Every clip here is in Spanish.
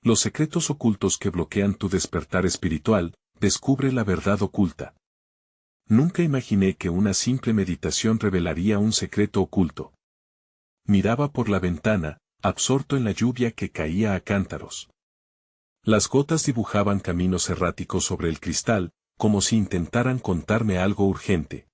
Los secretos ocultos que bloquean tu despertar espiritual, descubre la verdad oculta. Nunca imaginé que una simple meditación revelaría un secreto oculto. Miraba por la ventana, absorto en la lluvia que caía a cántaros. Las gotas dibujaban caminos erráticos sobre el cristal, como si intentaran contarme algo urgente.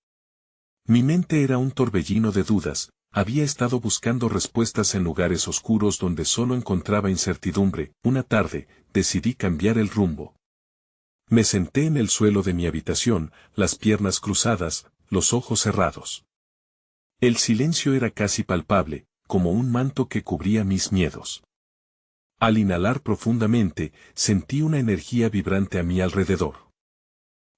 Mi mente era un torbellino de dudas, había estado buscando respuestas en lugares oscuros donde solo encontraba incertidumbre. Una tarde, decidí cambiar el rumbo. Me senté en el suelo de mi habitación, las piernas cruzadas, los ojos cerrados. El silencio era casi palpable, como un manto que cubría mis miedos. Al inhalar profundamente, sentí una energía vibrante a mi alrededor.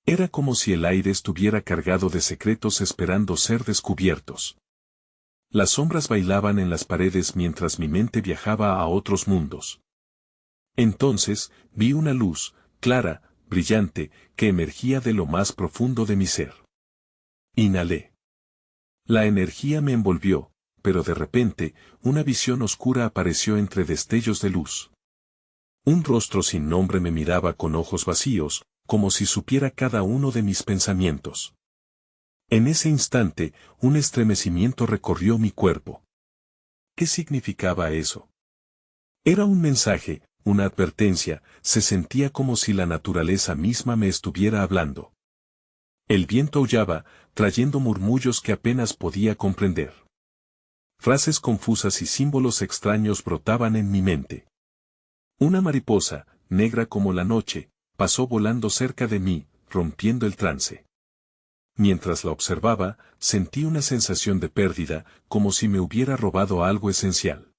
Era como si el aire estuviera cargado de secretos esperando ser descubiertos. Las sombras bailaban en las paredes mientras mi mente viajaba a otros mundos. Entonces, vi una luz, clara, brillante, que emergía de lo más profundo de mi ser. Inhalé. La energía me envolvió, pero de repente, una visión oscura apareció entre destellos de luz. Un rostro sin nombre me miraba con ojos vacíos, como si supiera cada uno de mis pensamientos. En ese instante, un estremecimiento recorrió mi cuerpo. ¿Qué significaba eso? Era un mensaje, una advertencia, se sentía como si la naturaleza misma me estuviera hablando. El viento aullaba, trayendo murmullos que apenas podía comprender. Frases confusas y símbolos extraños brotaban en mi mente. Una mariposa, negra como la noche, pasó volando cerca de mí, rompiendo el trance. Mientras la observaba, sentí una sensación de pérdida, como si me hubiera robado algo esencial.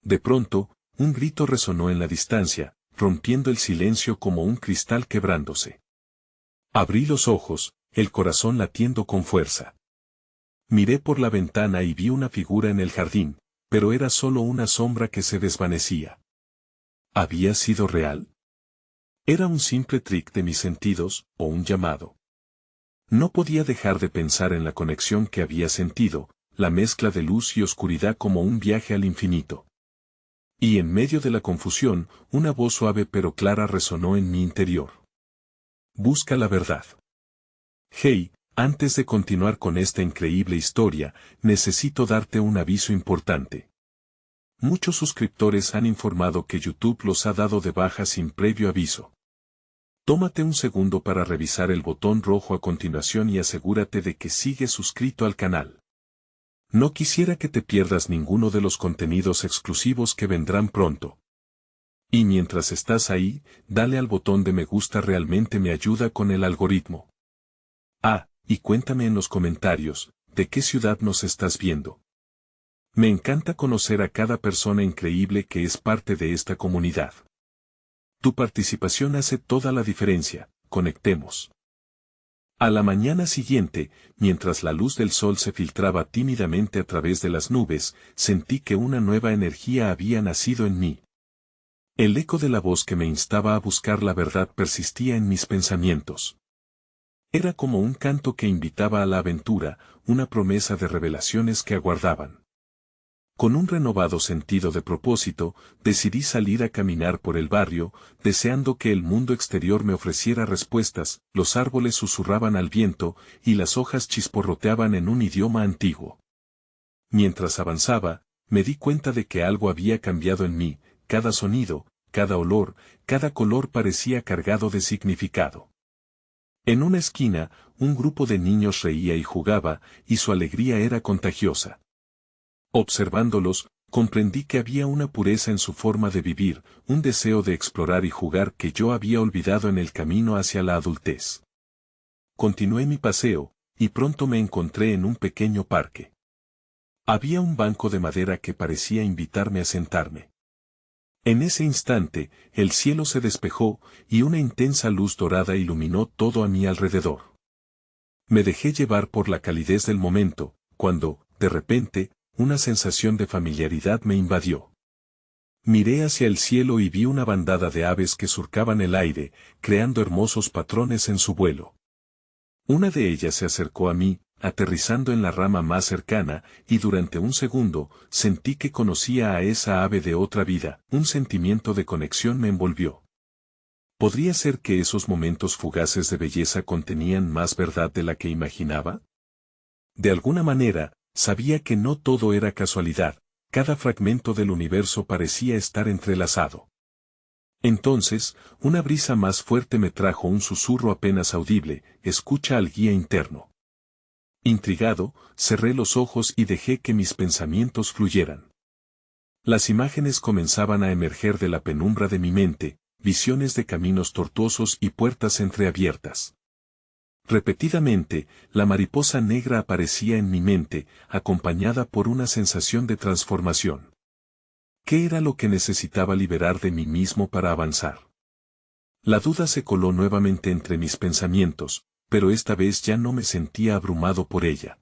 De pronto, un grito resonó en la distancia, rompiendo el silencio como un cristal quebrándose. Abrí los ojos, el corazón latiendo con fuerza. Miré por la ventana y vi una figura en el jardín, pero era solo una sombra que se desvanecía. ¿Había sido real? ¿Era un simple trick de mis sentidos, o un llamado? No podía dejar de pensar en la conexión que había sentido, la mezcla de luz y oscuridad como un viaje al infinito. Y en medio de la confusión, una voz suave pero clara resonó en mi interior. Busca la verdad. Hey, antes de continuar con esta increíble historia, necesito darte un aviso importante. Muchos suscriptores han informado que YouTube los ha dado de baja sin previo aviso. Tómate un segundo para revisar el botón rojo a continuación y asegúrate de que sigues suscrito al canal. No quisiera que te pierdas ninguno de los contenidos exclusivos que vendrán pronto. Y mientras estás ahí, dale al botón de me gusta, realmente me ayuda con el algoritmo. Ah, y cuéntame en los comentarios, ¿de qué ciudad nos estás viendo? Me encanta conocer a cada persona increíble que es parte de esta comunidad. Tu participación hace toda la diferencia, conectemos. A la mañana siguiente, mientras la luz del sol se filtraba tímidamente a través de las nubes, sentí que una nueva energía había nacido en mí. El eco de la voz que me instaba a buscar la verdad persistía en mis pensamientos. Era como un canto que invitaba a la aventura, una promesa de revelaciones que aguardaban. Con un renovado sentido de propósito, decidí salir a caminar por el barrio, deseando que el mundo exterior me ofreciera respuestas. Los árboles susurraban al viento, y las hojas chisporroteaban en un idioma antiguo. Mientras avanzaba, me di cuenta de que algo había cambiado en mí, cada sonido, cada olor, cada color parecía cargado de significado. En una esquina, un grupo de niños reía y jugaba, y su alegría era contagiosa. Observándolos, comprendí que había una pureza en su forma de vivir, un deseo de explorar y jugar que yo había olvidado en el camino hacia la adultez. Continué mi paseo, y pronto me encontré en un pequeño parque. Había un banco de madera que parecía invitarme a sentarme. En ese instante, el cielo se despejó, y una intensa luz dorada iluminó todo a mi alrededor. Me dejé llevar por la calidez del momento, cuando, de repente, una sensación de familiaridad me invadió. Miré hacia el cielo y vi una bandada de aves que surcaban el aire, creando hermosos patrones en su vuelo. Una de ellas se acercó a mí, aterrizando en la rama más cercana, y durante un segundo, sentí que conocía a esa ave de otra vida, un sentimiento de conexión me envolvió. ¿Podría ser que esos momentos fugaces de belleza contenían más verdad de la que imaginaba? De alguna manera, sabía que no todo era casualidad, cada fragmento del universo parecía estar entrelazado. Entonces, una brisa más fuerte me trajo un susurro apenas audible, escucha al guía interno. Intrigado, cerré los ojos y dejé que mis pensamientos fluyeran. Las imágenes comenzaban a emerger de la penumbra de mi mente, visiones de caminos tortuosos y puertas entreabiertas. Repetidamente, la mariposa negra aparecía en mi mente, acompañada por una sensación de transformación. ¿Qué era lo que necesitaba liberar de mí mismo para avanzar? La duda se coló nuevamente entre mis pensamientos, pero esta vez ya no me sentía abrumado por ella.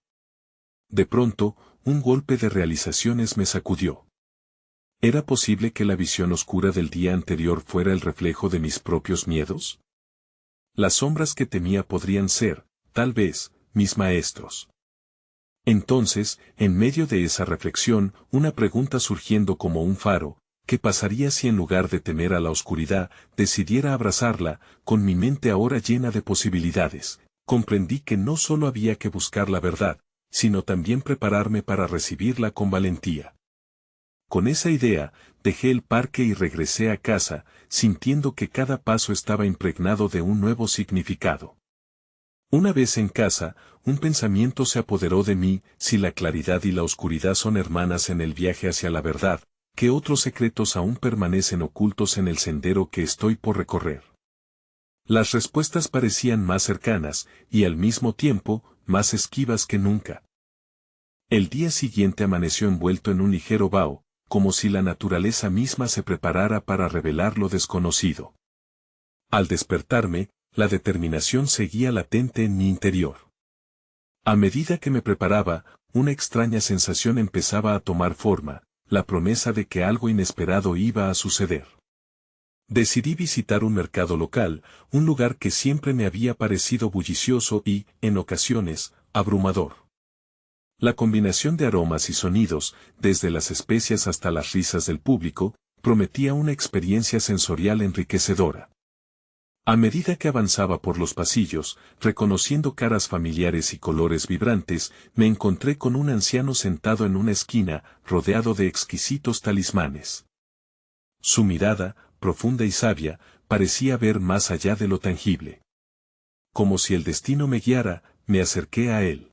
De pronto, un golpe de realizaciones me sacudió. ¿Era posible que la visión oscura del día anterior fuera el reflejo de mis propios miedos? Las sombras que temía podrían ser, tal vez, mis maestros. Entonces, en medio de esa reflexión, una pregunta surgiendo como un faro, ¿qué pasaría si en lugar de temer a la oscuridad, decidiera abrazarla, con mi mente ahora llena de posibilidades? Comprendí que no solo había que buscar la verdad, sino también prepararme para recibirla con valentía. Con esa idea, dejé el parque y regresé a casa, sintiendo que cada paso estaba impregnado de un nuevo significado. Una vez en casa, un pensamiento se apoderó de mí: si la claridad y la oscuridad son hermanas en el viaje hacia la verdad, ¿qué otros secretos aún permanecen ocultos en el sendero que estoy por recorrer? Las respuestas parecían más cercanas, y al mismo tiempo, más esquivas que nunca. El día siguiente amaneció envuelto en un ligero vaho, como si la naturaleza misma se preparara para revelar lo desconocido. Al despertarme, la determinación seguía latente en mi interior. A medida que me preparaba, una extraña sensación empezaba a tomar forma, la promesa de que algo inesperado iba a suceder. Decidí visitar un mercado local, un lugar que siempre me había parecido bullicioso y, en ocasiones, abrumador. La combinación de aromas y sonidos, desde las especias hasta las risas del público, prometía una experiencia sensorial enriquecedora. A medida que avanzaba por los pasillos, reconociendo caras familiares y colores vibrantes, me encontré con un anciano sentado en una esquina, rodeado de exquisitos talismanes. Su mirada, profunda y sabia, parecía ver más allá de lo tangible. Como si el destino me guiara, me acerqué a él.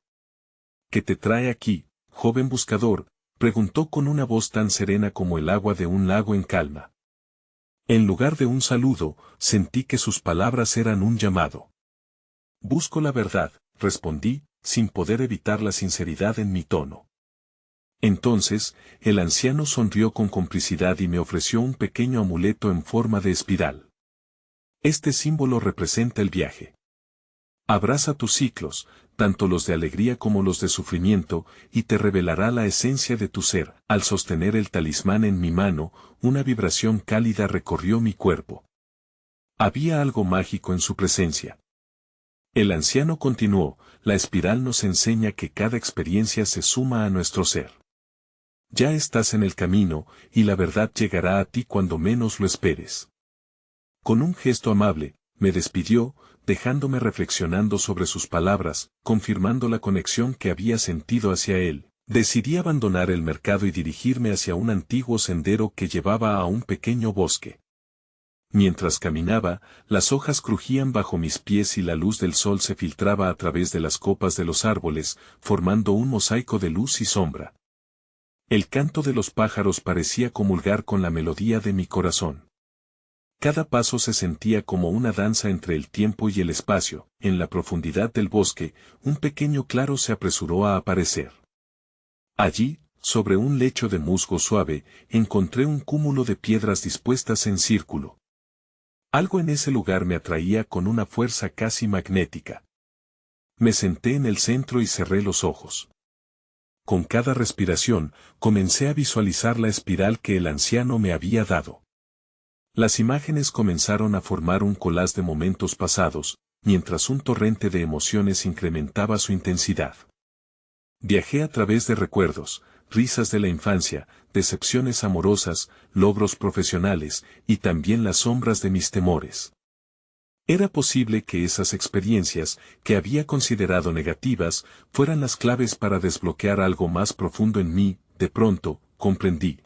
¿Qué te trae aquí, joven buscador?, preguntó con una voz tan serena como el agua de un lago en calma. En lugar de un saludo, sentí que sus palabras eran un llamado. Busco la verdad, respondí, sin poder evitar la sinceridad en mi tono. Entonces, el anciano sonrió con complicidad y me ofreció un pequeño amuleto en forma de espiral. Este símbolo representa el viaje. Abraza tus ciclos, tanto los de alegría como los de sufrimiento, y te revelará la esencia de tu ser. Al sostener el talismán en mi mano, una vibración cálida recorrió mi cuerpo. Había algo mágico en su presencia. El anciano continuó: la espiral nos enseña que cada experiencia se suma a nuestro ser. Ya estás en el camino, y la verdad llegará a ti cuando menos lo esperes. Con un gesto amable, me despidió, dejándome reflexionando sobre sus palabras, confirmando la conexión que había sentido hacia él. Decidí abandonar el mercado y dirigirme hacia un antiguo sendero que llevaba a un pequeño bosque. Mientras caminaba, las hojas crujían bajo mis pies y la luz del sol se filtraba a través de las copas de los árboles, formando un mosaico de luz y sombra. El canto de los pájaros parecía comulgar con la melodía de mi corazón. Cada paso se sentía como una danza entre el tiempo y el espacio. En la profundidad del bosque, un pequeño claro se apresuró a aparecer. Allí, sobre un lecho de musgo suave, encontré un cúmulo de piedras dispuestas en círculo. Algo en ese lugar me atraía con una fuerza casi magnética. Me senté en el centro y cerré los ojos. Con cada respiración, comencé a visualizar la espiral que el anciano me había dado. Las imágenes comenzaron a formar un collage de momentos pasados, mientras un torrente de emociones incrementaba su intensidad. Viajé a través de recuerdos, risas de la infancia, decepciones amorosas, logros profesionales, y también las sombras de mis temores. Era posible que esas experiencias, que había considerado negativas, fueran las claves para desbloquear algo más profundo en mí. De pronto, comprendí.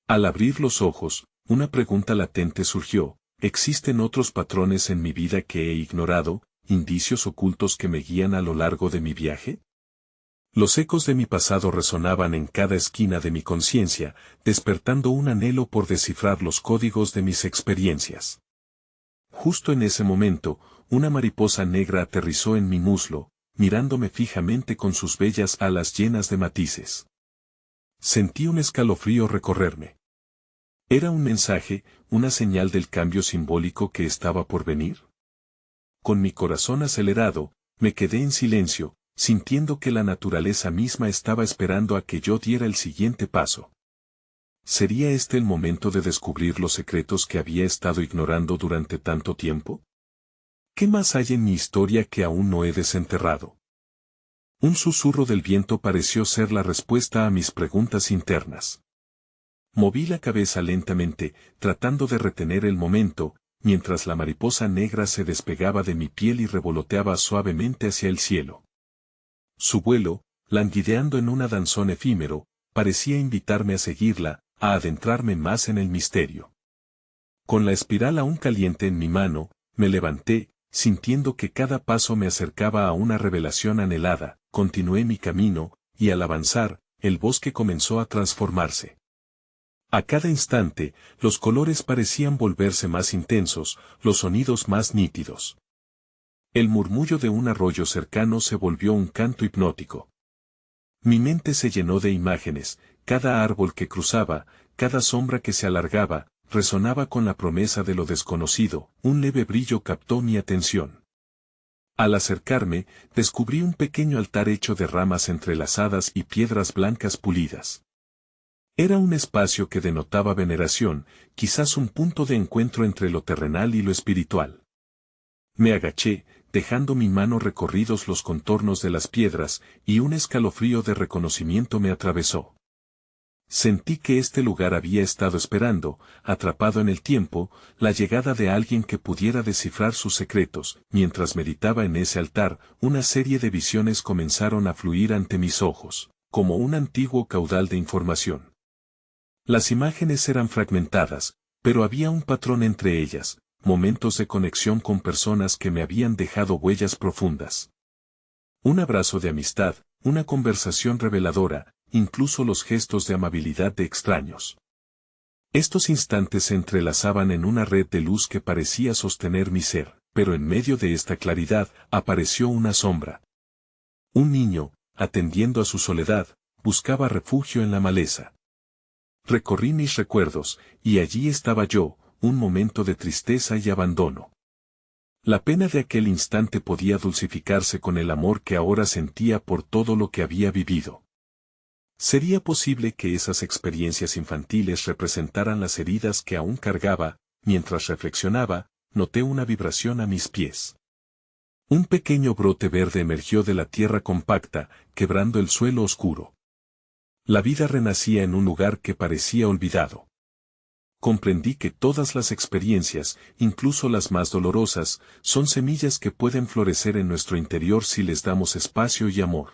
Al abrir los ojos, una pregunta latente surgió: ¿existen otros patrones en mi vida que he ignorado, indicios ocultos que me guían a lo largo de mi viaje? Los ecos de mi pasado resonaban en cada esquina de mi conciencia, despertando un anhelo por descifrar los códigos de mis experiencias. Justo en ese momento, una mariposa negra aterrizó en mi muslo, mirándome fijamente con sus bellas alas llenas de matices. Sentí un escalofrío recorrerme. ¿Era un mensaje, una señal del cambio simbólico que estaba por venir? Con mi corazón acelerado, me quedé en silencio, sintiendo que la naturaleza misma estaba esperando a que yo diera el siguiente paso. ¿Sería este el momento de descubrir los secretos que había estado ignorando durante tanto tiempo? ¿Qué más hay en mi historia que aún no he desenterrado? Un susurro del viento pareció ser la respuesta a mis preguntas internas. Moví la cabeza lentamente, tratando de retener el momento, mientras la mariposa negra se despegaba de mi piel y revoloteaba suavemente hacia el cielo. Su vuelo, languideando en un danzón efímero, parecía invitarme a seguirla, a adentrarme más en el misterio. Con la espiral aún caliente en mi mano, me levanté, sintiendo que cada paso me acercaba a una revelación anhelada. Continué mi camino, y al avanzar, el bosque comenzó a transformarse. A cada instante, los colores parecían volverse más intensos, los sonidos más nítidos. El murmullo de un arroyo cercano se volvió un canto hipnótico. Mi mente se llenó de imágenes, cada árbol que cruzaba, cada sombra que se alargaba, resonaba con la promesa de lo desconocido. Un leve brillo captó mi atención. Al acercarme, descubrí un pequeño altar hecho de ramas entrelazadas y piedras blancas pulidas. Era un espacio que denotaba veneración, quizás un punto de encuentro entre lo terrenal y lo espiritual. Me agaché, dejando mi mano recorridos los contornos de las piedras, y un escalofrío de reconocimiento me atravesó. Sentí que este lugar había estado esperando, atrapado en el tiempo, la llegada de alguien que pudiera descifrar sus secretos. Mientras meditaba en ese altar, una serie de visiones comenzaron a fluir ante mis ojos, como un antiguo caudal de información. Las imágenes eran fragmentadas, pero había un patrón entre ellas, momentos de conexión con personas que me habían dejado huellas profundas. Un abrazo de amistad, una conversación reveladora, incluso los gestos de amabilidad de extraños. Estos instantes se entrelazaban en una red de luz que parecía sostener mi ser, pero en medio de esta claridad apareció una sombra. Un niño, atendiendo a su soledad, buscaba refugio en la maleza. Recorrí mis recuerdos, y allí estaba yo, un momento de tristeza y abandono. La pena de aquel instante podía dulcificarse con el amor que ahora sentía por todo lo que había vivido. ¿Sería posible que esas experiencias infantiles representaran las heridas que aún cargaba? Mientras reflexionaba, noté una vibración a mis pies. Un pequeño brote verde emergió de la tierra compacta, quebrando el suelo oscuro. La vida renacía en un lugar que parecía olvidado. Comprendí que todas las experiencias, incluso las más dolorosas, son semillas que pueden florecer en nuestro interior si les damos espacio y amor.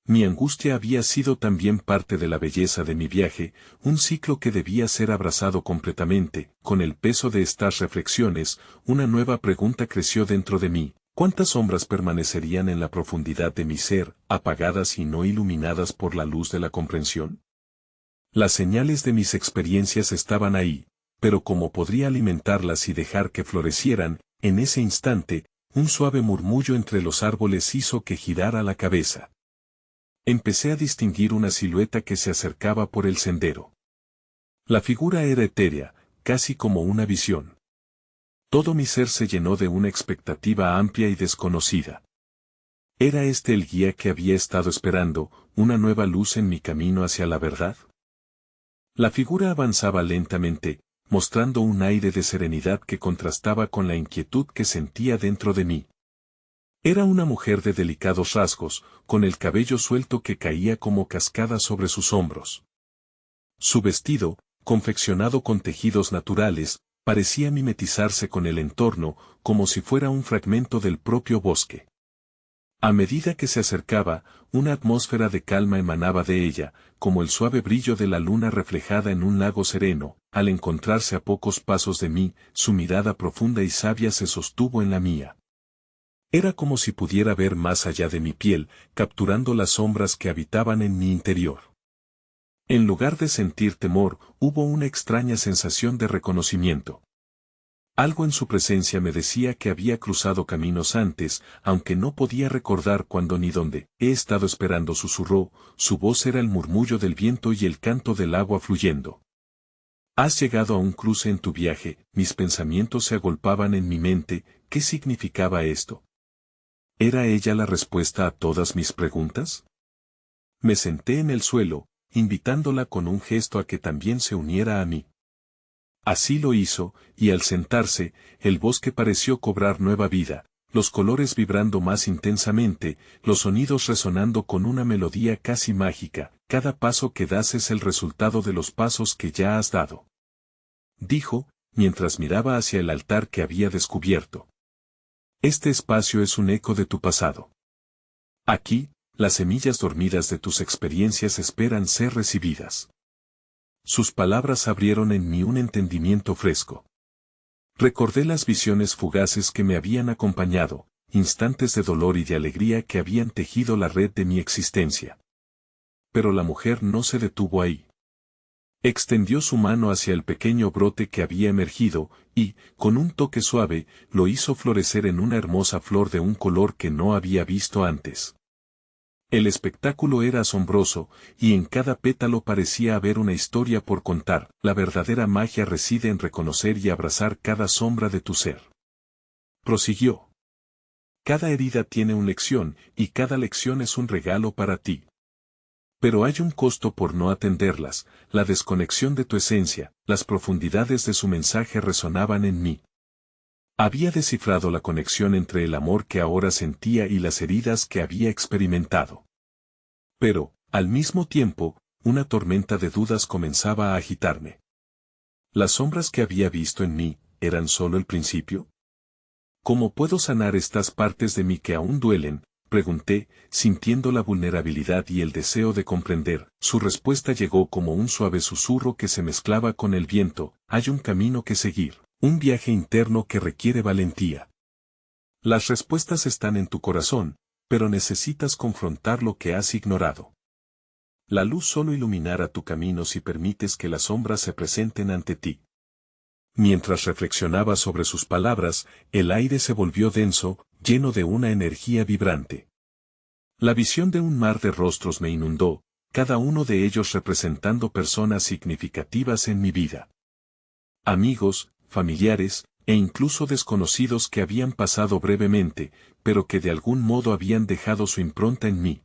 Mi angustia había sido también parte de la belleza de mi viaje, un ciclo que debía ser abrazado completamente. Con el peso de estas reflexiones, una nueva pregunta creció dentro de mí: ¿cuántas sombras permanecerían en la profundidad de mi ser, apagadas y no iluminadas por la luz de la comprensión? Las señales de mis experiencias estaban ahí, pero ¿cómo podría alimentarlas y dejar que florecieran? En ese instante, un suave murmullo entre los árboles hizo que girara la cabeza. Empecé a distinguir una silueta que se acercaba por el sendero. La figura era etérea, casi como una visión. Todo mi ser se llenó de una expectativa amplia y desconocida. ¿Era este el guía que había estado esperando, una nueva luz en mi camino hacia la verdad? La figura avanzaba lentamente, mostrando un aire de serenidad que contrastaba con la inquietud que sentía dentro de mí. Era una mujer de delicados rasgos, con el cabello suelto que caía como cascada sobre sus hombros. Su vestido, confeccionado con tejidos naturales, parecía mimetizarse con el entorno, como si fuera un fragmento del propio bosque. A medida que se acercaba, una atmósfera de calma emanaba de ella, como el suave brillo de la luna reflejada en un lago sereno. Al encontrarse a pocos pasos de mí, su mirada profunda y sabia se sostuvo en la mía. Era como si pudiera ver más allá de mi piel, capturando las sombras que habitaban en mi interior. En lugar de sentir temor, hubo una extraña sensación de reconocimiento. Algo en su presencia me decía que había cruzado caminos antes, aunque no podía recordar cuándo ni dónde. He estado esperando, susurró, su voz era el murmullo del viento y el canto del agua fluyendo. Has llegado a un cruce en tu viaje, mis pensamientos se agolpaban en mi mente. ¿Qué significaba esto? ¿Era ella la respuesta a todas mis preguntas? Me senté en el suelo, invitándola con un gesto a que también se uniera a mí. Así lo hizo, y al sentarse, el bosque pareció cobrar nueva vida, los colores vibrando más intensamente, los sonidos resonando con una melodía casi mágica. Cada paso que das es el resultado de los pasos que ya has dado, dijo, mientras miraba hacia el altar que había descubierto. Este espacio es un eco de tu pasado. Aquí, las semillas dormidas de tus experiencias esperan ser recibidas. Sus palabras abrieron en mí un entendimiento fresco. Recordé las visiones fugaces que me habían acompañado, instantes de dolor y de alegría que habían tejido la red de mi existencia. Pero la mujer no se detuvo ahí. Extendió su mano hacia el pequeño brote que había emergido, y, con un toque suave, lo hizo florecer en una hermosa flor de un color que no había visto antes. El espectáculo era asombroso, y en cada pétalo parecía haber una historia por contar. La verdadera magia reside en reconocer y abrazar cada sombra de tu ser. Prosiguió. Cada herida tiene una lección, y cada lección es un regalo para ti. Pero hay un costo por no atenderlas, la desconexión de tu esencia. Las profundidades de su mensaje resonaban en mí. Había descifrado la conexión entre el amor que ahora sentía y las heridas que había experimentado. Pero, al mismo tiempo, una tormenta de dudas comenzaba a agitarme. ¿Las sombras que había visto en mí, eran solo el principio? ¿Cómo puedo sanar estas partes de mí que aún duelen?, pregunté, sintiendo la vulnerabilidad y el deseo de comprender. Su respuesta llegó como un suave susurro que se mezclaba con el viento. Hay un camino que seguir, un viaje interno que requiere valentía. Las respuestas están en tu corazón, pero necesitas confrontar lo que has ignorado. La luz solo iluminará tu camino si permites que las sombras se presenten ante ti. Mientras reflexionaba sobre sus palabras, el aire se volvió denso, lleno de una energía vibrante. La visión de un mar de rostros me inundó, cada uno de ellos representando personas significativas en mi vida. Amigos, familiares, e incluso desconocidos que habían pasado brevemente, pero que de algún modo habían dejado su impronta en mí.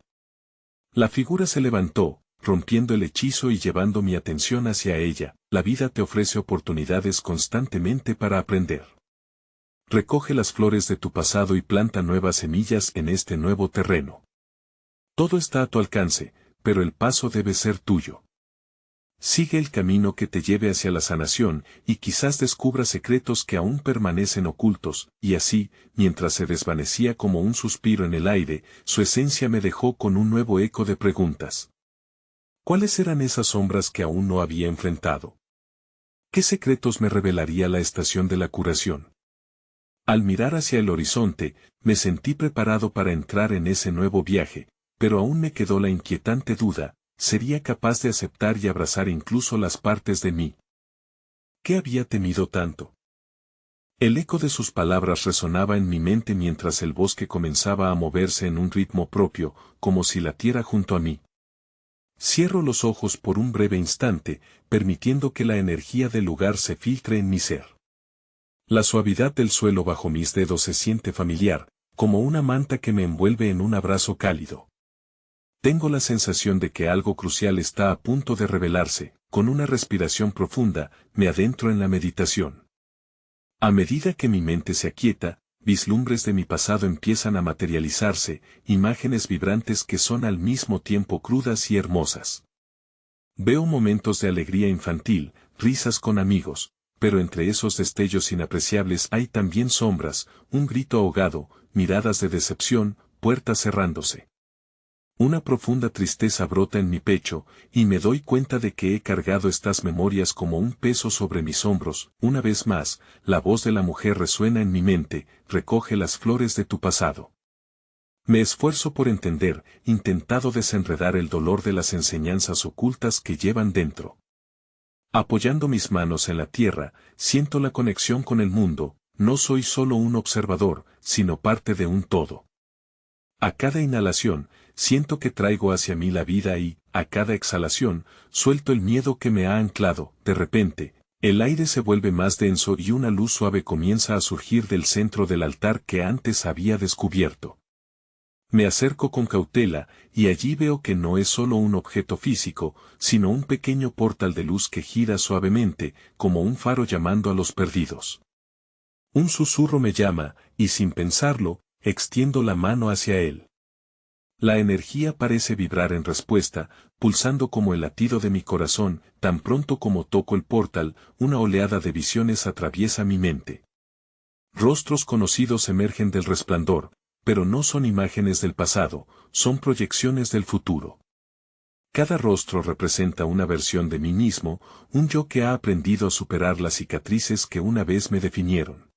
La figura se levantó, rompiendo el hechizo y llevando mi atención hacia ella. La vida te ofrece oportunidades constantemente para aprender. Recoge las flores de tu pasado y planta nuevas semillas en este nuevo terreno. Todo está a tu alcance, pero el paso debe ser tuyo. Sigue el camino que te lleve hacia la sanación, y quizás descubras secretos que aún permanecen ocultos. Y así, mientras se desvanecía como un suspiro en el aire, su esencia me dejó con un nuevo eco de preguntas. ¿Cuáles eran esas sombras que aún no había enfrentado? ¿Qué secretos me revelaría la estación de la curación? Al mirar hacia el horizonte, me sentí preparado para entrar en ese nuevo viaje, pero aún me quedó la inquietante duda: ¿sería capaz de aceptar y abrazar incluso las partes de mí? ¿Qué había temido tanto? El eco de sus palabras resonaba en mi mente mientras el bosque comenzaba a moverse en un ritmo propio, como si latiera junto a mí. Cierro los ojos por un breve instante, permitiendo que la energía del lugar se filtre en mi ser. La suavidad del suelo bajo mis dedos se siente familiar, como una manta que me envuelve en un abrazo cálido. Tengo la sensación de que algo crucial está a punto de revelarse. Con una respiración profunda, me adentro en la meditación. A medida que mi mente se aquieta, vislumbres de mi pasado empiezan a materializarse, imágenes vibrantes que son al mismo tiempo crudas y hermosas. Veo momentos de alegría infantil, risas con amigos, pero entre esos destellos inapreciables hay también sombras, un grito ahogado, miradas de decepción, puertas cerrándose. Una profunda tristeza brota en mi pecho, y me doy cuenta de que he cargado estas memorias como un peso sobre mis hombros. Una vez más, la voz de la mujer resuena en mi mente, recoge las flores de tu pasado. Me esfuerzo por entender, intentado desenredar el dolor de las enseñanzas ocultas que llevan dentro. Apoyando mis manos en la tierra, siento la conexión con el mundo, no soy solo un observador, sino parte de un todo. A cada inhalación, siento que traigo hacia mí la vida y, a cada exhalación, suelto el miedo que me ha anclado. De repente, el aire se vuelve más denso y una luz suave comienza a surgir del centro del altar que antes había descubierto. Me acerco con cautela, y allí veo que no es solo un objeto físico, sino un pequeño portal de luz que gira suavemente, como un faro llamando a los perdidos. Un susurro me llama, y sin pensarlo, extiendo la mano hacia él. La energía parece vibrar en respuesta, pulsando como el latido de mi corazón. Tan pronto como toco el portal, una oleada de visiones atraviesa mi mente. Rostros conocidos emergen del resplandor, pero no son imágenes del pasado, son proyecciones del futuro. Cada rostro representa una versión de mí mismo, un yo que ha aprendido a superar las cicatrices que una vez me definieron.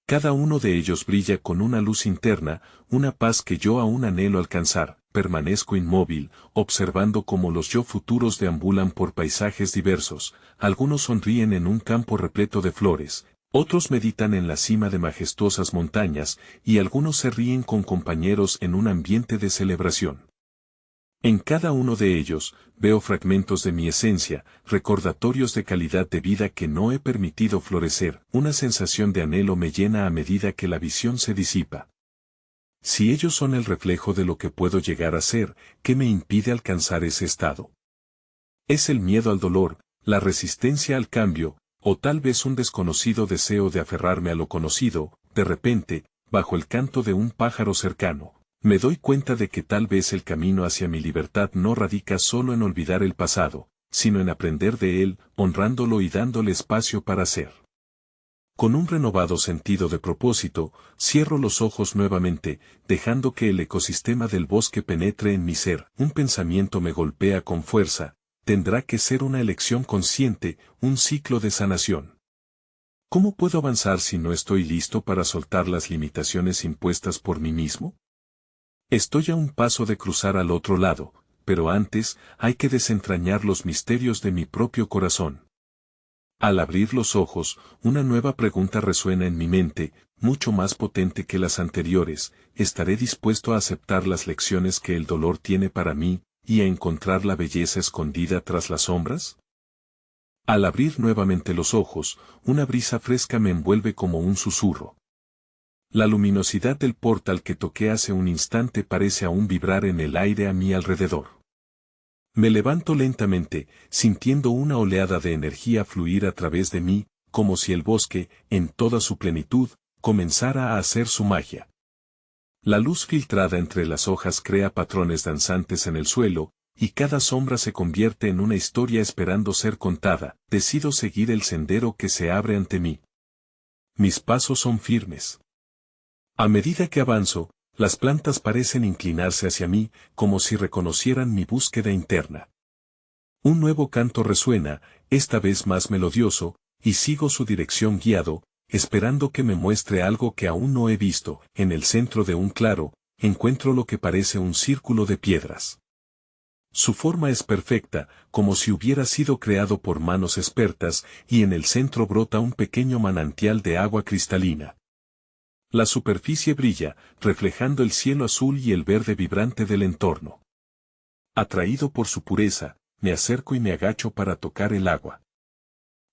Cada uno de ellos brilla con una luz interna, una paz que yo aún anhelo alcanzar. Permanezco inmóvil, observando cómo los yo futuros deambulan por paisajes diversos. Algunos sonríen en un campo repleto de flores, otros meditan en la cima de majestuosas montañas, y algunos se ríen con compañeros en un ambiente de celebración. En cada uno de ellos, veo fragmentos de mi esencia, recordatorios de calidad de vida que no he permitido florecer. Una sensación de anhelo me llena a medida que la visión se disipa. Si ellos son el reflejo de lo que puedo llegar a ser, ¿qué me impide alcanzar ese estado? ¿Es el miedo al dolor, la resistencia al cambio, o tal vez un desconocido deseo de aferrarme a lo conocido? De repente, bajo el canto de un pájaro cercano, me doy cuenta de que tal vez el camino hacia mi libertad no radica solo en olvidar el pasado, sino en aprender de él, honrándolo y dándole espacio para ser. Con un renovado sentido de propósito, cierro los ojos nuevamente, dejando que el ecosistema del bosque penetre en mi ser. Un pensamiento me golpea con fuerza: tendrá que ser una elección consciente, un ciclo de sanación. ¿Cómo puedo avanzar si no estoy listo para soltar las limitaciones impuestas por mí mismo? Estoy a un paso de cruzar al otro lado, pero antes hay que desentrañar los misterios de mi propio corazón. Al abrir los ojos, una nueva pregunta resuena en mi mente, mucho más potente que las anteriores: ¿estaré dispuesto a aceptar las lecciones que el dolor tiene para mí, y a encontrar la belleza escondida tras las sombras? Al abrir nuevamente los ojos, una brisa fresca me envuelve como un susurro. La luminosidad del portal que toqué hace un instante parece aún vibrar en el aire a mi alrededor. Me levanto lentamente, sintiendo una oleada de energía fluir a través de mí, como si el bosque, en toda su plenitud, comenzara a hacer su magia. La luz filtrada entre las hojas crea patrones danzantes en el suelo, y cada sombra se convierte en una historia esperando ser contada. Decido seguir el sendero que se abre ante mí. Mis pasos son firmes. A medida que avanzo, las plantas parecen inclinarse hacia mí, como si reconocieran mi búsqueda interna. Un nuevo canto resuena, esta vez más melodioso, y sigo su dirección guiado, esperando que me muestre algo que aún no he visto. En el centro de un claro, encuentro lo que parece un círculo de piedras. Su forma es perfecta, como si hubiera sido creado por manos expertas, y en el centro brota un pequeño manantial de agua cristalina. La superficie brilla, reflejando el cielo azul y el verde vibrante del entorno. Atraído por su pureza, me acerco y me agacho para tocar el agua.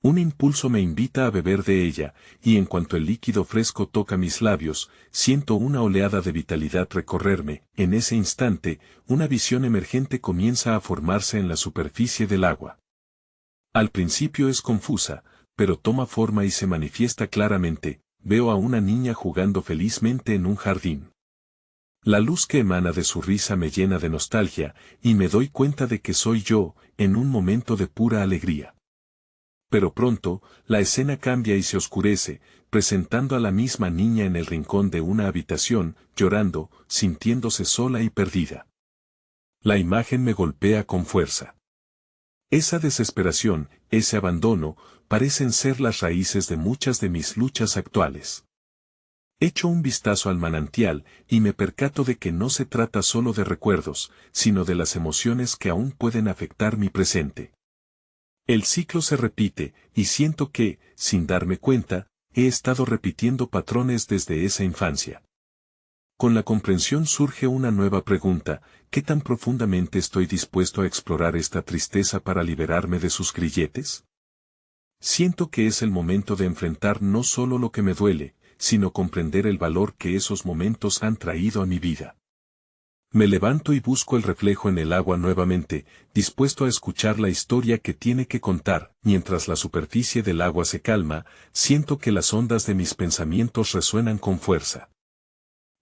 Un impulso me invita a beber de ella, y en cuanto el líquido fresco toca mis labios, siento una oleada de vitalidad recorrerme. En ese instante, una visión emergente comienza a formarse en la superficie del agua. Al principio es confusa, pero toma forma y se manifiesta claramente. veo a una niña jugando felizmente en un jardín. La luz que emana de su risa me llena de nostalgia, y me doy cuenta de que soy yo, en un momento de pura alegría. Pero pronto, la escena cambia y se oscurece, presentando a la misma niña en el rincón de una habitación, llorando, sintiéndose sola y perdida. La imagen me golpea con fuerza. Esa desesperación, ese abandono, parecen ser las raíces de muchas de mis luchas actuales. Echo un vistazo al manantial, y me percato de que no se trata solo de recuerdos, sino de las emociones que aún pueden afectar mi presente. El ciclo se repite, y siento que, sin darme cuenta, he estado repitiendo patrones desde esa infancia. Con la comprensión surge una nueva pregunta: ¿qué tan profundamente estoy dispuesto a explorar esta tristeza para liberarme de sus grilletes? Siento que es el momento de enfrentar no solo lo que me duele, sino comprender el valor que esos momentos han traído a mi vida. Me levanto y busco el reflejo en el agua nuevamente, dispuesto a escuchar la historia que tiene que contar. Mientras la superficie del agua se calma, siento que las ondas de mis pensamientos resuenan con fuerza.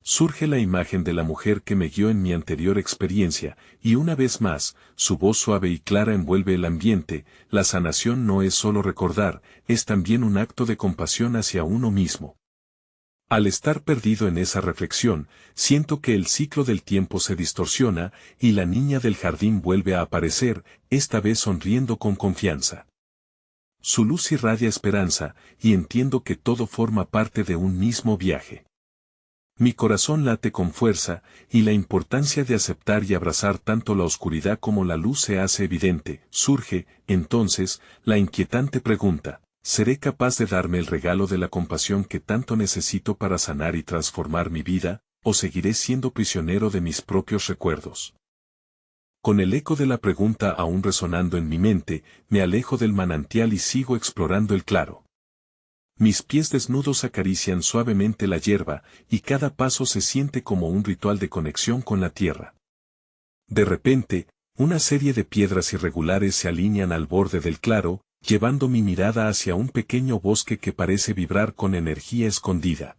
Surge la imagen de la mujer que me guió en mi anterior experiencia, y una vez más, su voz suave y clara envuelve el ambiente. La sanación no es solo recordar, es también un acto de compasión hacia uno mismo. Al estar perdido en esa reflexión, siento que el ciclo del tiempo se distorsiona, y la niña del jardín vuelve a aparecer, esta vez sonriendo con confianza. Su luz irradia esperanza, y entiendo que todo forma parte de un mismo viaje. Mi corazón late con fuerza, y la importancia de aceptar y abrazar tanto la oscuridad como la luz se hace evidente. Surge, entonces, la inquietante pregunta: ¿seré capaz de darme el regalo de la compasión que tanto necesito para sanar y transformar mi vida, o seguiré siendo prisionero de mis propios recuerdos? Con el eco de la pregunta aún resonando en mi mente, me alejo del manantial y sigo explorando el claro. Mis pies desnudos acarician suavemente la hierba, y cada paso se siente como un ritual de conexión con la tierra. De repente, una serie de piedras irregulares se alinean al borde del claro, llevando mi mirada hacia un pequeño bosque que parece vibrar con energía escondida.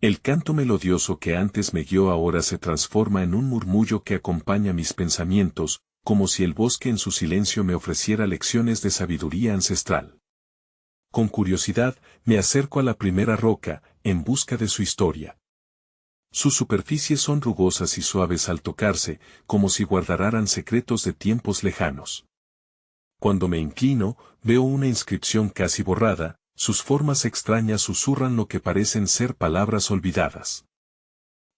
El canto melodioso que antes me guió ahora se transforma en un murmullo que acompaña mis pensamientos, como si el bosque en su silencio me ofreciera lecciones de sabiduría ancestral. Con curiosidad, me acerco a la primera roca, en busca de su historia. Sus superficies son rugosas y suaves al tocarse, como si guardaran secretos de tiempos lejanos. Cuando me inclino, veo una inscripción casi borrada, sus formas extrañas susurran lo que parecen ser palabras olvidadas.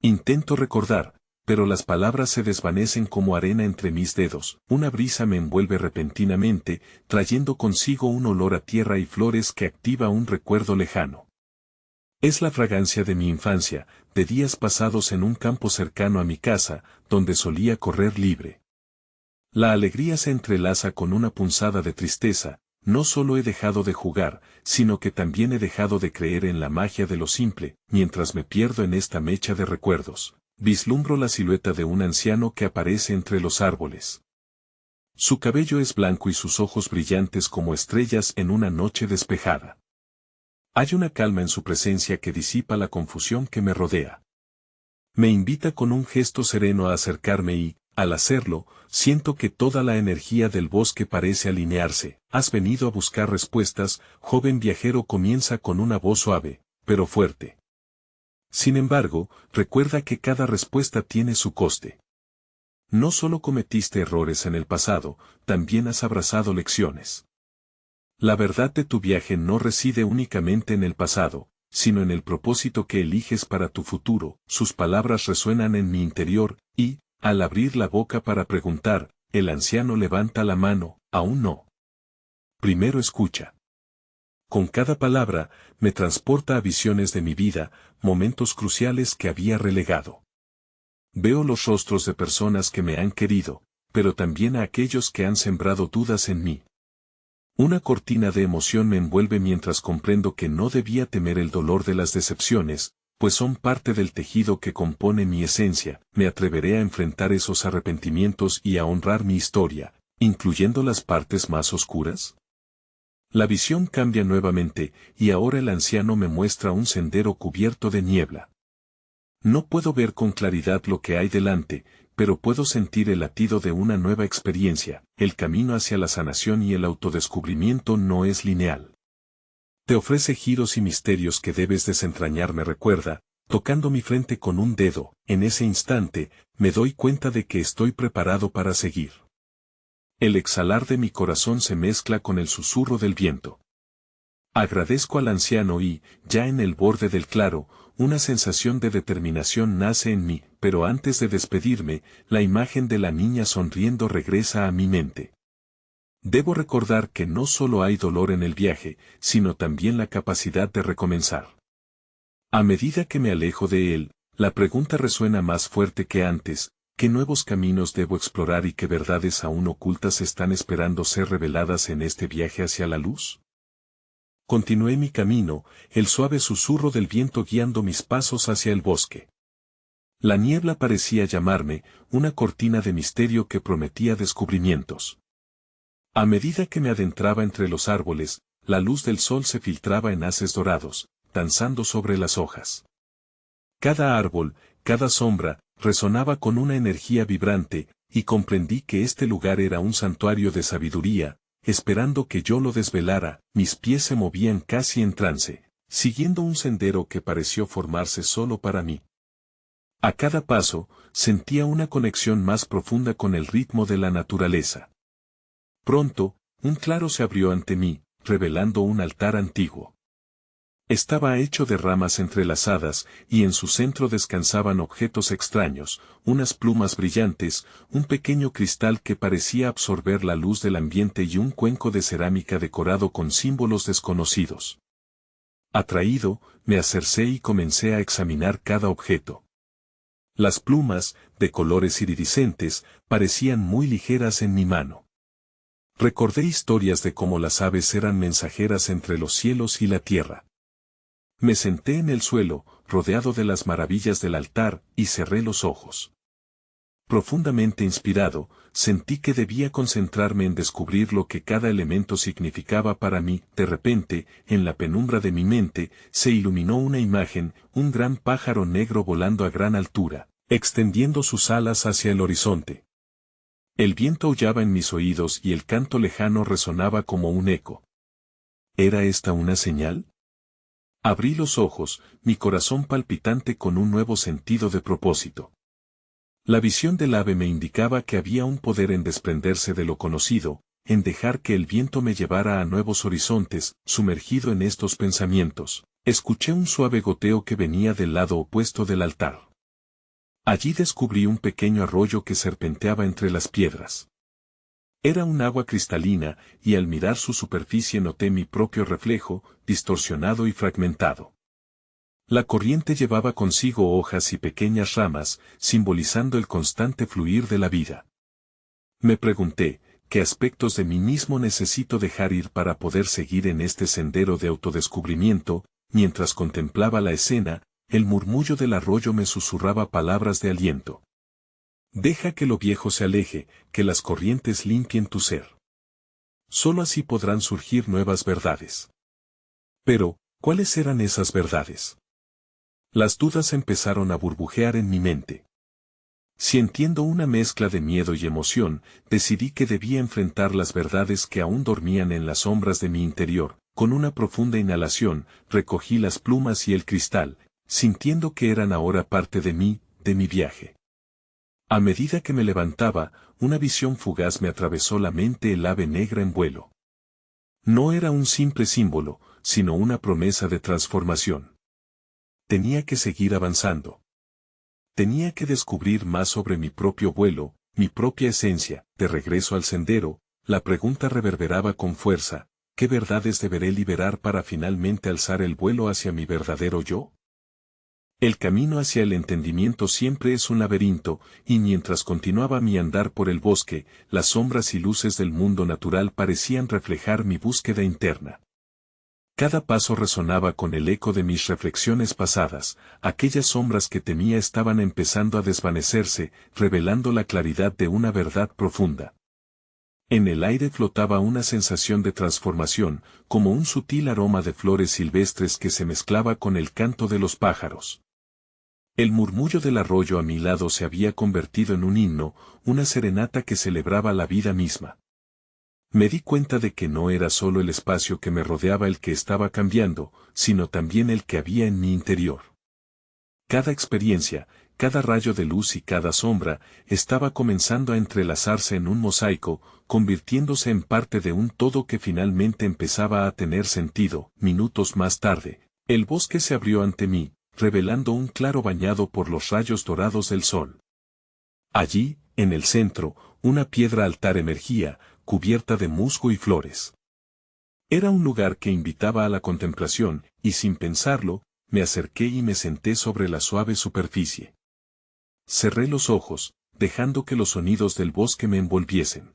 Intento recordar, pero las palabras se desvanecen como arena entre mis dedos. Una brisa me envuelve repentinamente, trayendo consigo un olor a tierra y flores que activa un recuerdo lejano. Es la fragancia de mi infancia, de días pasados en un campo cercano a mi casa, donde solía correr libre. La alegría se entrelaza con una punzada de tristeza. No solo he dejado de jugar, sino que también he dejado de creer en la magia de lo simple. Mientras me pierdo en esta mecha de recuerdos, vislumbro la silueta de un anciano que aparece entre los árboles. Su cabello es blanco y sus ojos brillantes como estrellas en una noche despejada. Hay una calma en su presencia que disipa la confusión que me rodea. Me invita con un gesto sereno a acercarme y, al hacerlo, siento que toda la energía del bosque parece alinearse. «Has venido a buscar respuestas, joven viajero», comienza con una voz suave, pero fuerte. Sin embargo, recuerda que cada respuesta tiene su coste. No solo cometiste errores en el pasado, también has abrazado lecciones. La verdad de tu viaje no reside únicamente en el pasado, sino en el propósito que eliges para tu futuro. Sus palabras resuenan en mi interior, y, al abrir la boca para preguntar, el anciano levanta la mano: «Aún no. Primero escucha». Con cada palabra, me transporta a visiones de mi vida, momentos cruciales que había relegado. Veo los rostros de personas que me han querido, pero también a aquellos que han sembrado dudas en mí. Una cortina de emoción me envuelve mientras comprendo que no debía temer el dolor de las decepciones, pues son parte del tejido que compone mi esencia. Me atreveré a enfrentar esos arrepentimientos y a honrar mi historia, incluyendo las partes más oscuras. La visión cambia nuevamente, y ahora el anciano me muestra un sendero cubierto de niebla. No puedo ver con claridad lo que hay delante, pero puedo sentir el latido de una nueva experiencia. El camino hacia la sanación y el autodescubrimiento no es lineal. Te ofrece giros y misterios que debes desentrañar, me recuerda, tocando mi frente con un dedo. En ese instante, me doy cuenta de que estoy preparado para seguir. El exhalar de mi corazón se mezcla con el susurro del viento. Agradezco al anciano y, ya en el borde del claro, una sensación de determinación nace en mí, pero antes de despedirme, la imagen de la niña sonriendo regresa a mi mente. Debo recordar que no solo hay dolor en el viaje, sino también la capacidad de recomenzar. A medida que me alejo de él, la pregunta resuena más fuerte que antes: ¿qué nuevos caminos debo explorar y qué verdades aún ocultas están esperando ser reveladas en este viaje hacia la luz? Continué mi camino, el suave susurro del viento guiando mis pasos hacia el bosque. La niebla parecía llamarme, una cortina de misterio que prometía descubrimientos. A medida que me adentraba entre los árboles, la luz del sol se filtraba en haces dorados, danzando sobre las hojas. Cada árbol, cada sombra, resonaba con una energía vibrante, y comprendí que este lugar era un santuario de sabiduría, esperando que yo lo desvelara. Mis pies se movían casi en trance, siguiendo un sendero que pareció formarse solo para mí. A cada paso, sentía una conexión más profunda con el ritmo de la naturaleza. Pronto, un claro se abrió ante mí, revelando un altar antiguo. Estaba hecho de ramas entrelazadas, y en su centro descansaban objetos extraños, unas plumas brillantes, un pequeño cristal que parecía absorber la luz del ambiente y un cuenco de cerámica decorado con símbolos desconocidos. Atraído, me acercé y comencé a examinar cada objeto. Las plumas, de colores iridiscentes, parecían muy ligeras en mi mano. Recordé historias de cómo las aves eran mensajeras entre los cielos y la tierra. Me senté en el suelo, rodeado de las maravillas del altar, y cerré los ojos. Profundamente inspirado, sentí que debía concentrarme en descubrir lo que cada elemento significaba para mí. De repente, en la penumbra de mi mente, se iluminó una imagen: un gran pájaro negro volando a gran altura, extendiendo sus alas hacia el horizonte. El viento aullaba en mis oídos y el canto lejano resonaba como un eco. ¿Era esta una señal? Abrí los ojos, mi corazón palpitante con un nuevo sentido de propósito. La visión del ave me indicaba que había un poder en desprenderse de lo conocido, en dejar que el viento me llevara a nuevos horizontes. Sumergido en estos pensamientos, escuché un suave goteo que venía del lado opuesto del altar. Allí descubrí un pequeño arroyo que serpenteaba entre las piedras. Era un agua cristalina, y al mirar su superficie noté mi propio reflejo, distorsionado y fragmentado. La corriente llevaba consigo hojas y pequeñas ramas, simbolizando el constante fluir de la vida. Me pregunté, ¿qué aspectos de mí mismo necesito dejar ir para poder seguir en este sendero de autodescubrimiento? Mientras contemplaba la escena, el murmullo del arroyo me susurraba palabras de aliento. Deja que lo viejo se aleje, que las corrientes limpien tu ser. Solo así podrán surgir nuevas verdades. Pero, ¿cuáles eran esas verdades? Las dudas empezaron a burbujear en mi mente. Sintiendo una mezcla de miedo y emoción, decidí que debía enfrentar las verdades que aún dormían en las sombras de mi interior. Con una profunda inhalación, recogí las plumas y el cristal, sintiendo que eran ahora parte de mí, de mi viaje. A medida que me levantaba, una visión fugaz me atravesó la mente: el ave negra en vuelo. No era un simple símbolo, sino una promesa de transformación. Tenía que seguir avanzando. Tenía que descubrir más sobre mi propio vuelo, mi propia esencia. De regreso al sendero, la pregunta reverberaba con fuerza: ¿qué verdades deberé liberar para finalmente alzar el vuelo hacia mi verdadero yo? El camino hacia el entendimiento siempre es un laberinto, y mientras continuaba mi andar por el bosque, las sombras y luces del mundo natural parecían reflejar mi búsqueda interna. Cada paso resonaba con el eco de mis reflexiones pasadas. Aquellas sombras que temía estaban empezando a desvanecerse, revelando la claridad de una verdad profunda. En el aire flotaba una sensación de transformación, como un sutil aroma de flores silvestres que se mezclaba con el canto de los pájaros. El murmullo del arroyo a mi lado se había convertido en un himno, una serenata que celebraba la vida misma. Me di cuenta de que no era solo el espacio que me rodeaba el que estaba cambiando, sino también el que había en mi interior. Cada experiencia, cada rayo de luz y cada sombra, estaba comenzando a entrelazarse en un mosaico, convirtiéndose en parte de un todo que finalmente empezaba a tener sentido. Minutos más tarde, el bosque se abrió ante mí, revelando un claro bañado por los rayos dorados del sol. Allí, en el centro, una piedra altar emergía, cubierta de musgo y flores. Era un lugar que invitaba a la contemplación, y sin pensarlo, me acerqué y me senté sobre la suave superficie. Cerré los ojos, dejando que los sonidos del bosque me envolviesen.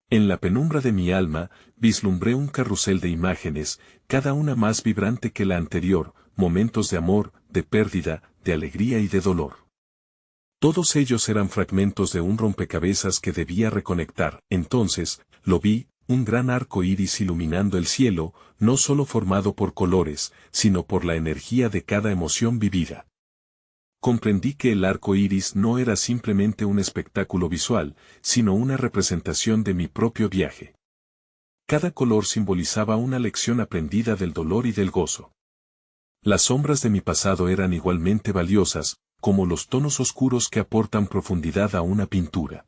En la penumbra de mi alma, vislumbré un carrusel de imágenes, cada una más vibrante que la anterior, momentos de amor, de pérdida, de alegría y de dolor. Todos ellos eran fragmentos de un rompecabezas que debía reconectar. Entonces, lo vi, un gran arco iris iluminando el cielo, no solo formado por colores, sino por la energía de cada emoción vivida. Comprendí que el arco iris no era simplemente un espectáculo visual, sino una representación de mi propio viaje. Cada color simbolizaba una lección aprendida del dolor y del gozo. Las sombras de mi pasado eran igualmente valiosas, como los tonos oscuros que aportan profundidad a una pintura.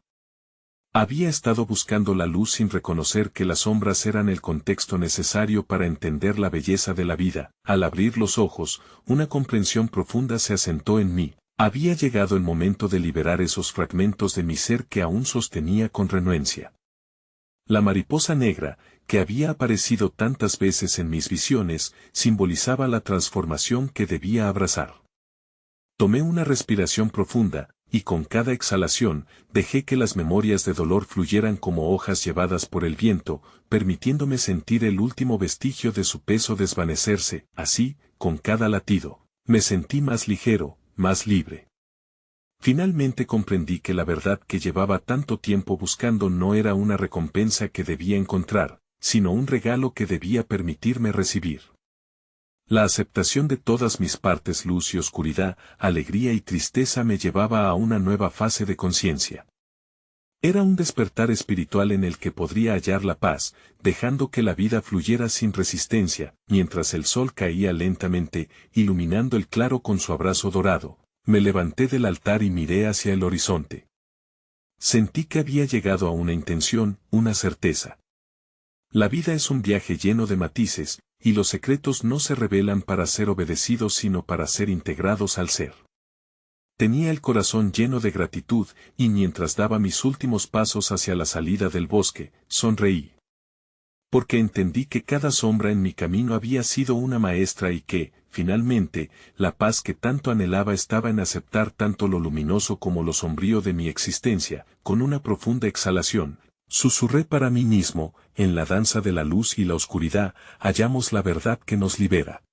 Había estado buscando la luz sin reconocer que las sombras eran el contexto necesario para entender la belleza de la vida. Al abrir los ojos, una comprensión profunda se asentó en mí. Había llegado el momento de liberar esos fragmentos de mi ser que aún sostenía con renuencia. La mariposa negra, que había aparecido tantas veces en mis visiones, simbolizaba la transformación que debía abrazar. Tomé una respiración profunda, y con cada exhalación, dejé que las memorias de dolor fluyeran como hojas llevadas por el viento, permitiéndome sentir el último vestigio de su peso desvanecerse. Así, con cada latido, me sentí más ligero, más libre. Finalmente comprendí que la verdad que llevaba tanto tiempo buscando no era una recompensa que debía encontrar, sino un regalo que debía permitirme recibir. La aceptación de todas mis partes, luz y oscuridad, alegría y tristeza, me llevaba a una nueva fase de conciencia. Era un despertar espiritual en el que podría hallar la paz, dejando que la vida fluyera sin resistencia, mientras el sol caía lentamente, iluminando el claro con su abrazo dorado. Me levanté del altar y miré hacia el horizonte. Sentí que había llegado a una intención, una certeza. La vida es un viaje lleno de matices, y los secretos no se revelan para ser obedecidos sino para ser integrados al ser. Tenía el corazón lleno de gratitud, y mientras daba mis últimos pasos hacia la salida del bosque, sonreí. Porque entendí que cada sombra en mi camino había sido una maestra y que, finalmente, la paz que tanto anhelaba estaba en aceptar tanto lo luminoso como lo sombrío de mi existencia. Con una profunda exhalación, susurré para mí mismo: en la danza de la luz y la oscuridad, hallamos la verdad que nos libera.